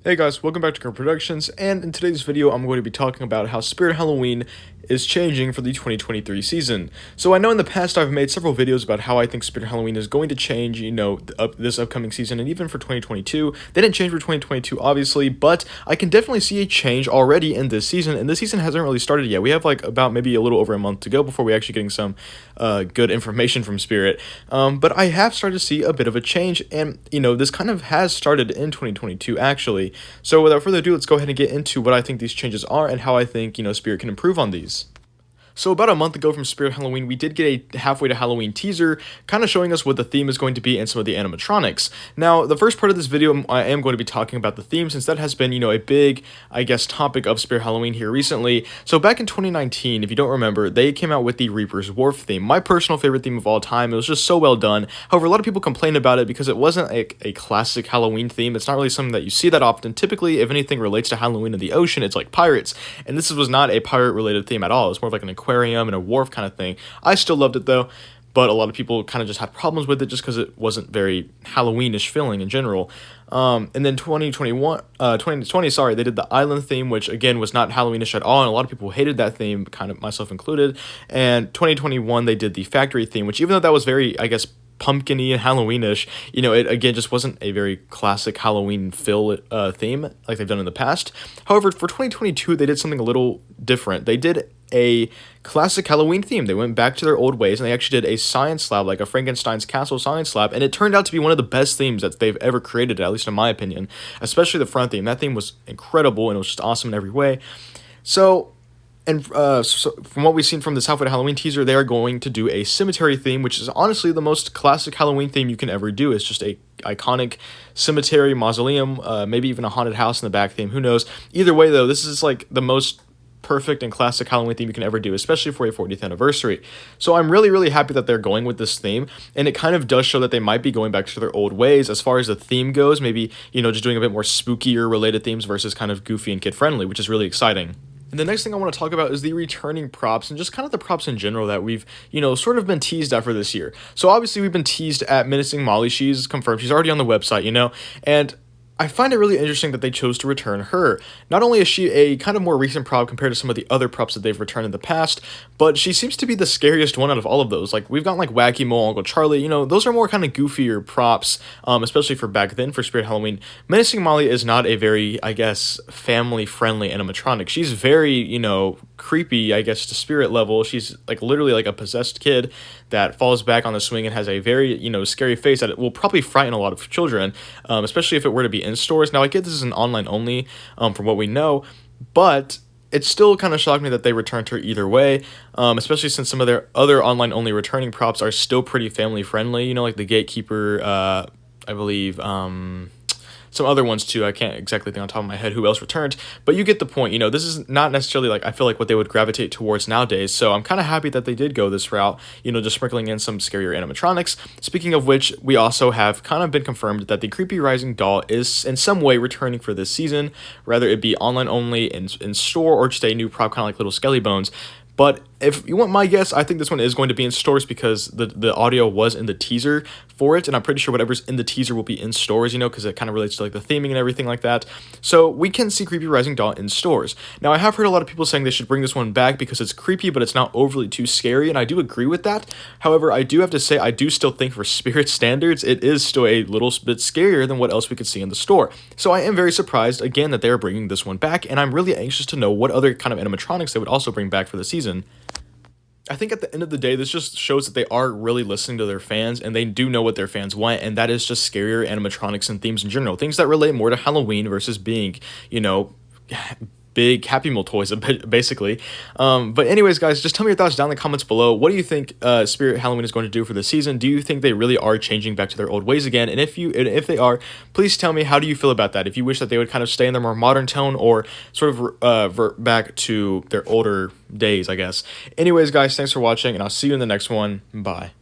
Hey guys, welcome back to Current Productions, and in today's video I'm going to be talking about how Spirit Halloween is changing for the 2023 season. So I know in the past I've made several videos about how I think Spirit Halloween is going to change, this upcoming season, and even for 2022. They didn't change for 2022 obviously, but I can definitely see a change already in this season, and this season hasn't really started yet. We have like about maybe a little over a month to go before we actually getting some good information from Spirit. But I have started to see a bit of a change, and this kind of has started in 2022 actually. So without further ado, let's go ahead and get into what I think these changes are and how I think, Spirit can improve on these. So about a month ago from Spirit Halloween, we did get a halfway to Halloween teaser, kind of showing us what the theme is going to be and some of the animatronics. Now, the first part of this video, I am going to be talking about the theme, since that has been, a big, topic of Spirit Halloween here recently. So back in 2019, if you don't remember, they came out with the Reaper's Wharf theme, my personal favorite theme of all time. It was just so well done. However, a lot of people complained about it because it wasn't a classic Halloween theme. It's not really something that you see that often. Typically, if anything relates to Halloween in the ocean, it's like pirates. And this was not a pirate-related theme at all. It was more of like an aquarium and a wharf kind of thing. I still loved it though, but a lot of people kind of just had problems with it just because it wasn't very Halloweenish feeling in general. And then 2020, sorry, they did the island theme, which again was not Halloweenish at all, and a lot of people hated that theme, kind of myself included. And 2021, they did the factory theme, which even though that was very, pumpkin-y and Halloweenish, it again just wasn't a very classic Halloween theme like they've done in the past. However, for 2022, they did something a little different. They did a classic Halloween theme. They went back to their old ways, and they actually did a science lab, like a Frankenstein's Castle science lab, and it turned out to be one of the best themes that they've ever created, at least in my opinion, especially the front theme. That theme was incredible, and it was just awesome in every way. So from what we've seen from this Halfway to Halloween teaser, they are going to do a cemetery theme, which is honestly the most classic Halloween theme you can ever do. It's just a iconic cemetery, mausoleum, maybe even a haunted house in the back theme. Who knows? Either way, though, this is like the most perfect and classic Halloween theme you can ever do, especially for a 40th anniversary. So I'm really, really happy that they're going with this theme, and it kind of does show that they might be going back to their old ways as far as the theme goes. Maybe, just doing a bit more spookier related themes versus kind of goofy and kid-friendly, which is really exciting. And the next thing I want to talk about is the returning props and just kind of the props in general that we've, sort of been teased at for this year. So obviously we've been teased at Menacing Molly. She's confirmed. She's already on the website, and I find it really interesting that they chose to return her. Not only is she a kind of more recent prop compared to some of the other props that they've returned in the past, but she seems to be the scariest one out of all of those. Like, we've got like Wacky Mole, Uncle Charlie, those are more kind of goofier props, especially for back then for Spirit Halloween. Menacing Molly is not a very, family-friendly animatronic. She's very, creepy, to spirit level. She's like literally like a possessed kid that falls back on the swing and has a very, scary face that will probably frighten a lot of children, especially if it were to be in stores. Now, I get this is an online only, from what we know, but it still kind of shocked me that they returned her either way, especially since some of their other online only returning props are still pretty family friendly, like the Gatekeeper, I believe, some other ones too. I can't exactly think on top of my head who else returned, but you get the point. This is not necessarily I feel like what they would gravitate towards nowadays, so I'm kind of happy that they did go this route, just sprinkling in some scarier animatronics. Speaking of which, we also have kind of been confirmed that the Creepy Rising doll is in some way returning for this season, whether it be online only, in store, or just a new prop kind of like Little Skelly Bones. But if you want my guess, I think this one is going to be in stores because the audio was in the teaser for it, and I'm pretty sure whatever's in the teaser will be in stores, because it kind of relates to the theming and everything like that. So we can see Creepy Rising Doll in stores. Now, I have heard a lot of people saying they should bring this one back because it's creepy, but it's not overly too scary, and I do agree with that. However, I do have to say I do still think for Spirit standards, it is still a little bit scarier than what else we could see in the store. So I am very surprised, again, that they're bringing this one back, and I'm really anxious to know what other kind of animatronics they would also bring back for the season. I think at the end of the day, this just shows that they are really listening to their fans, and they do know what their fans want, and that is just scarier animatronics and themes in general. Things that relate more to Halloween versus being, big Happy Meal toys, basically. But anyways, guys, just tell me your thoughts down in the comments below. What do you think Spirit Halloween is going to do for the season? Do you think they really are changing back to their old ways again? And if they are, please tell me, how do you feel about that? If you wish that they would kind of stay in their more modern tone, or sort of revert back to their older days, I guess. Anyways, guys, thanks for watching, and I'll see you in the next one. Bye.